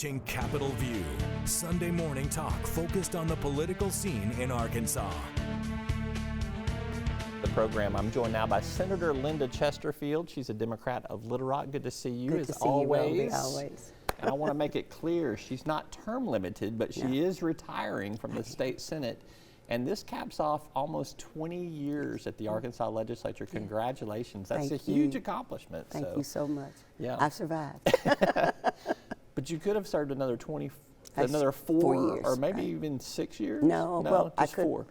watching Capitol View, Sunday morning talk focused on the political scene in Arkansas. The program. I'm joined now by Senator Linda Chesterfield. She's a Democrat of Little Rock. Good to see you. Good to see you, Roby, always. And I want to make it clear, she's not term limited, but she is retiring from the state Senate. And this caps off almost 20 years at the Arkansas legislature. Congratulations. That's a huge accomplishment. Thank you so much. Yeah. I've survived. But you could have served another 4 years, or maybe even 6 years? No, well, just 4.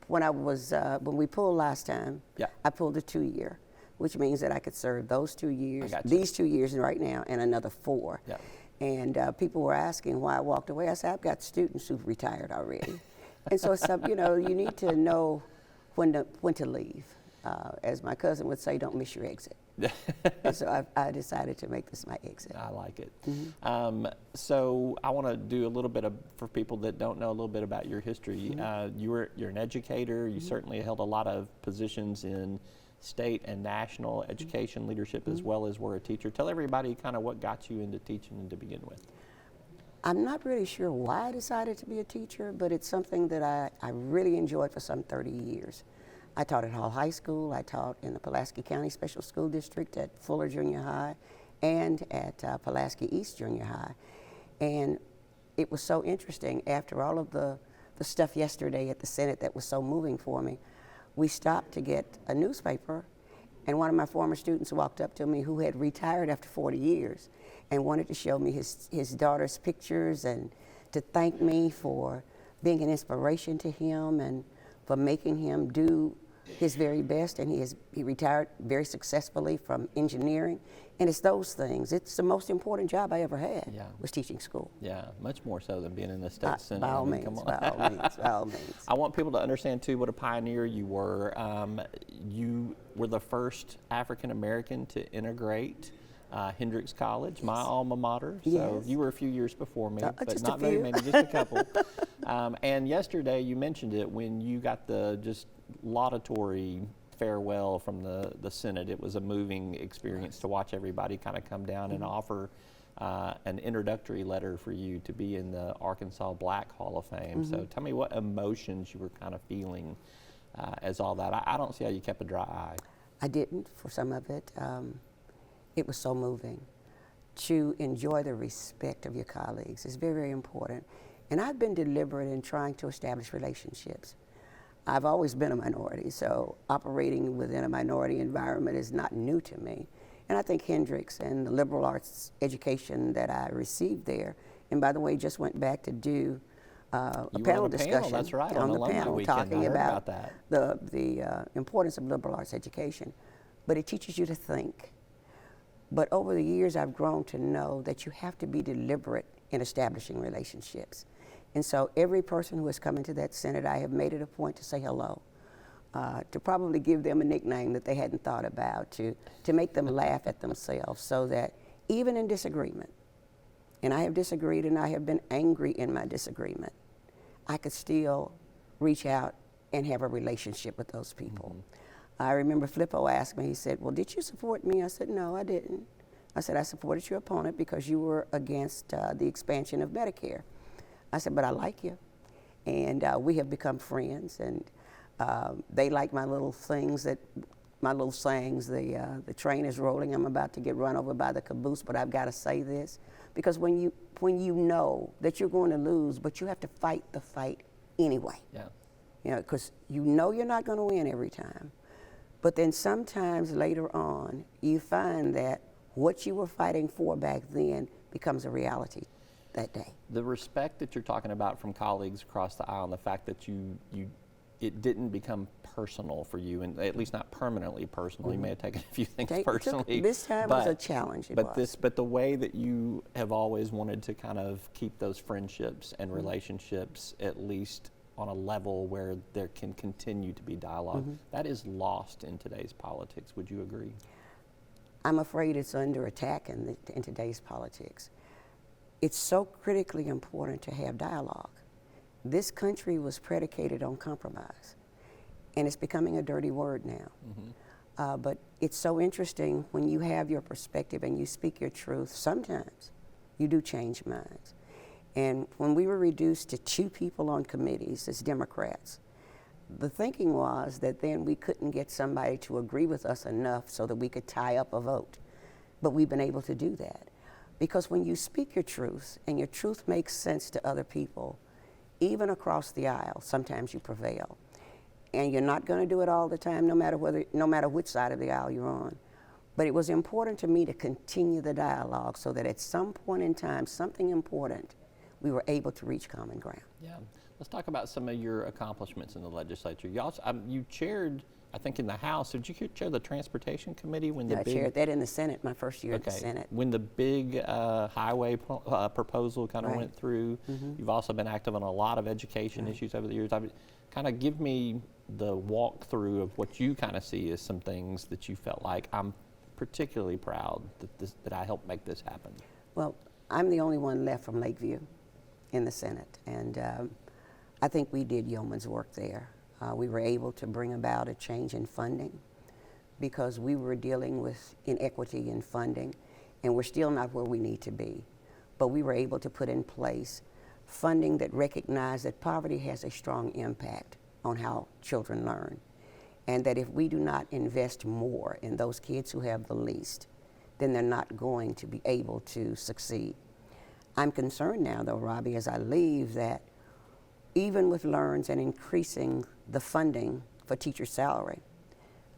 When I was, when we pulled last time, I pulled a 2-year, which means that I could serve those 2 years, these 2 years right now, and another 4. Yeah. And people were asking why I walked away. I said, I've got students who've retired already. And so, you know, you need to know when to leave. As my cousin would say, don't miss your exit. And so I decided to make this my exit. I like it. Mm-hmm. So I want to do a little bit for people that don't know a little bit about your history. Mm-hmm. You're an educator. You certainly held a lot of positions in state and national education leadership, as well as were a teacher. Tell everybody kind of what got you into teaching to begin with. I'm not really sure why I decided to be a teacher, but it's something that I really enjoyed for some 30 years. I taught at Hall High School. I taught in the Pulaski County Special School District at Fuller Junior High and at Pulaski East Junior High. And it was so interesting. After all of the stuff yesterday at the Senate that was so moving for me, we stopped to get a newspaper, and one of my former students walked up to me who had retired after 40 years and wanted to show me his daughter's pictures and to thank me for being an inspiration to him and for making him do his very best. And he retired very successfully from engineering. And it's those things. It's the most important job I ever had, was teaching school. Yeah, much more so than being in the state Senate. By all means, by all means. I want people to understand, too, what a pioneer you were. You were the first African American to integrate Hendrix College, my alma mater. So you were a few years before me, but not very many, just a couple. And yesterday you mentioned it when you got the just laudatory farewell from the Senate. It was a moving experience to watch everybody kind of come down and offer an introductory letter for you to be in the Arkansas Black Hall of Fame. So tell me what emotions you were kind of feeling as all that. I don't see how you kept a dry eye. I didn't for some of it. It was so moving. To enjoy the respect of your colleagues is very, very important. And I've been deliberate in trying to establish relationships. I've always been a minority, so operating within a minority environment is not new to me. And I think Hendrix and the liberal arts education that I received there, and by the way, just went back to do a panel discussion on the panel weekend. Talking about the importance of liberal arts education. But it teaches you to think. But over the years, I've grown to know that you have to be deliberate in establishing relationships. And so every person who has come into that Senate, I have made it a point to say hello, to probably give them a nickname that they hadn't thought about, to make them laugh at themselves, so that even in disagreement, and I have disagreed and I have been angry in my disagreement, I could still reach out and have a relationship with those people. I remember Flippo asked me, he said, well, did you support me? I said, no, I didn't. I said, I supported your opponent because you were against the expansion of Medicare. I said, but I like you. And we have become friends, and they like my little things, my little sayings, the train is rolling, I'm about to get run over by the caboose, but I've got to say this. Because when you know that you're going to lose, but you have to fight the fight anyway. You know, because you know you're not going to win every time. But then sometimes later on, you find that what you were fighting for back then becomes a reality that day. The respect that you're talking about from colleagues across the aisle, and the fact that it didn't become personal for you, and at least not permanently personal. You may have taken a few things personally. This time was a challenge. But the way that you have always wanted to kind of keep those friendships and relationships at least on a level where there can continue to be dialogue, that is lost in today's politics. Would you agree? I'm afraid it's under attack in today's politics. It's so critically important to have dialogue. This country was predicated on compromise, and it's becoming a dirty word now. But it's so interesting when you have your perspective and you speak your truth. Sometimes you do change minds. And when we were reduced to 2 people on committees as Democrats, the thinking was that then we couldn't get somebody to agree with us enough so that we could tie up a vote. But we've been able to do that. Because when you speak your truth and your truth makes sense to other people, even across the aisle, sometimes you prevail. And you're not going to do it all the time, no matter which side of the aisle you're on. But it was important to me to continue the dialogue so that at some point in time, something important, we were able to reach common ground. Yeah. Let's talk about some of your accomplishments in the legislature. You also, you chaired, I think, in the House. Did you chair the Transportation Committee when the I chaired that in the Senate, my first year in the Senate. When the big highway proposal kind of went through, you've also been active on a lot of education issues over the years. Kind of give me the walkthrough of what you kind of see as some things that you felt like I'm particularly proud that I helped make this happen. Well, I'm the only one left from Lakeview in the Senate, and I think we did yeoman's work there. We were able to bring about a change in funding because we were dealing with inequity in funding, and we're still not where we need to be. But we were able to put in place funding that recognized that poverty has a strong impact on how children learn, and that if we do not invest more in those kids who have the least, then they're not going to be able to succeed. I'm concerned now, though, Robbie, as I leave, that even with LEARNs and increasing the funding for teacher salary,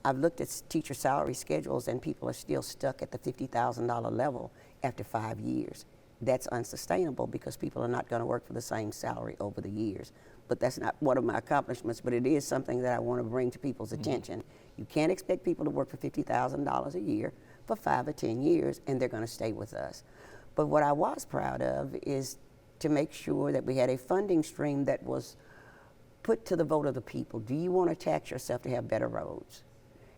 I've looked at teacher salary schedules and people are still stuck at the $50,000 level after 5 years. That's unsustainable because people are not going to work for the same salary over the years. But that's not one of my accomplishments, but it is something that I want to bring to people's attention. You can't expect people to work for $50,000 a year for 5 or 10 years and they're going to stay with us. But what I was proud of is to make sure that we had a funding stream that was put to the vote of the people. Do you want to tax yourself to have better roads?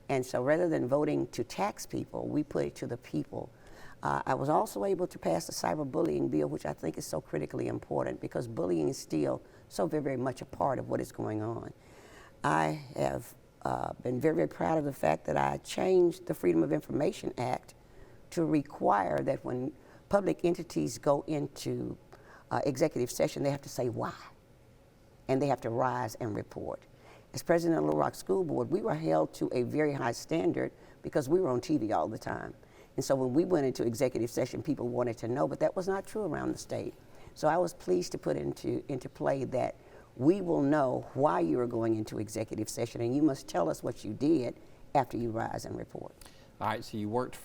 And so rather than voting to tax people, we put it to the people. I was also able to pass the cyberbullying bill, which I think is so critically important because bullying is still so very, very much a part of what is going on. I have been very, very proud of the fact that I changed the Freedom of Information Act to require that when public entities go into executive session, they have to say why, and they have to rise and report. As president of Little Rock School Board, we were held to a very high standard because we were on TV all the time. And so when we went into executive session, people wanted to know, but that was not true around the state. So I was pleased to put into play that we will know why you are going into executive session, and you must tell us what you did after you rise and report. All right, so you worked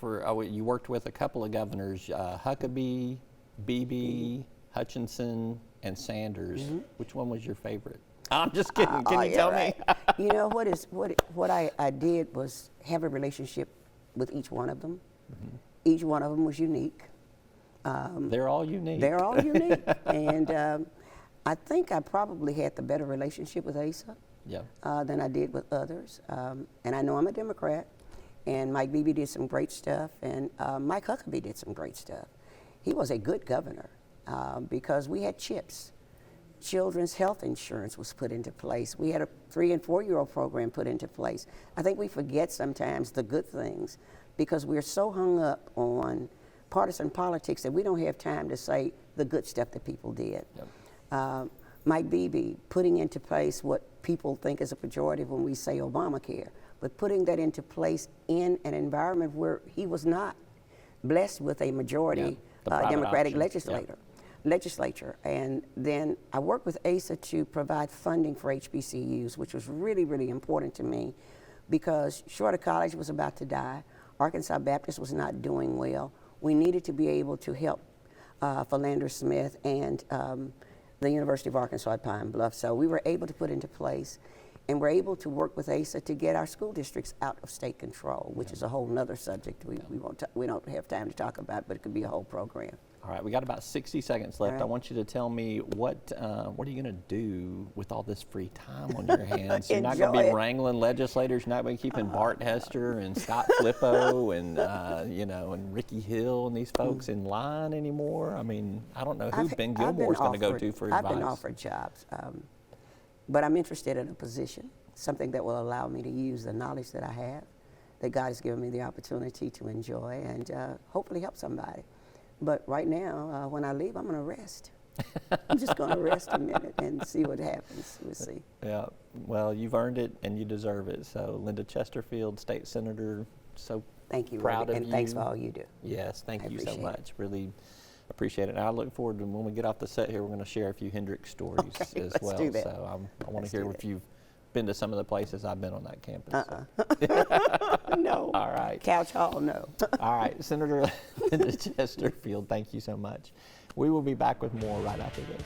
you worked with a couple of governors, Huckabee, Beebe, Hutchinson, and Sanders. Which one was your favorite? I'm just kidding. Can you tell me? You know, what I did was have a relationship with each one of them. Each one of them was unique. They're all unique. They're all unique. And I think I probably had the better relationship with Asa than I did with others. And I know I'm a Democrat, and Mike Beebe did some great stuff, and Mike Huckabee did some great stuff. He was a good governor because we had CHIPS. Children's health insurance was put into place. We had a 3- and 4-year-old program put into place. I think we forget sometimes the good things because we're so hung up on partisan politics that we don't have time to say the good stuff that people did. Mike Beebe putting into place what people think is a pejorative when we say Obamacare, but putting that into place in an environment where he was not blessed with a majority Democratic legislature. And then I worked with ASA to provide funding for HBCUs, which was really, really important to me because Shorter College was about to die. Arkansas Baptist was not doing well. We needed to be able to help Philander Smith and the University of Arkansas at Pine Bluff. So we were able to put into place, and we're able to work with ASA to get our school districts out of state control, which is a whole nother subject we don't have time to talk about, but it could be a whole program. All right, we got about 60 seconds left. Right. I want you to tell me what are you going to do with all this free time on your hands? You're not going to be wrangling legislators. You're not going to be keeping Bart Hester and Scott Flippo and and Ricky Hill and these folks in line anymore. I mean, I don't know who Ben Gilmore's going to go to for advice. I've been offered jobs, but I'm interested in a position, something that will allow me to use the knowledge that I have, that God has given me the opportunity to enjoy, and hopefully help somebody. But right now, when I leave, I'm going to rest. I'm just going to rest a minute and see what happens. We'll see. Yeah, well, you've earned it and you deserve it. So, Linda Chesterfield, State Senator, so Thank you, proud Rudy, of and you. thanks for all you do. Yes, thank I you so appreciate much. Really appreciate it. And I look forward to when we get off the set here, we're going to share a few Hendrix stories Okay, as let's well. do that. So I want to Let's hear do if that. you've been to some of the places I've been on that campus. No. All right. Couch Hall, no. All right, Senator Linda Chesterfield, thank you so much. We will be back with more right after this.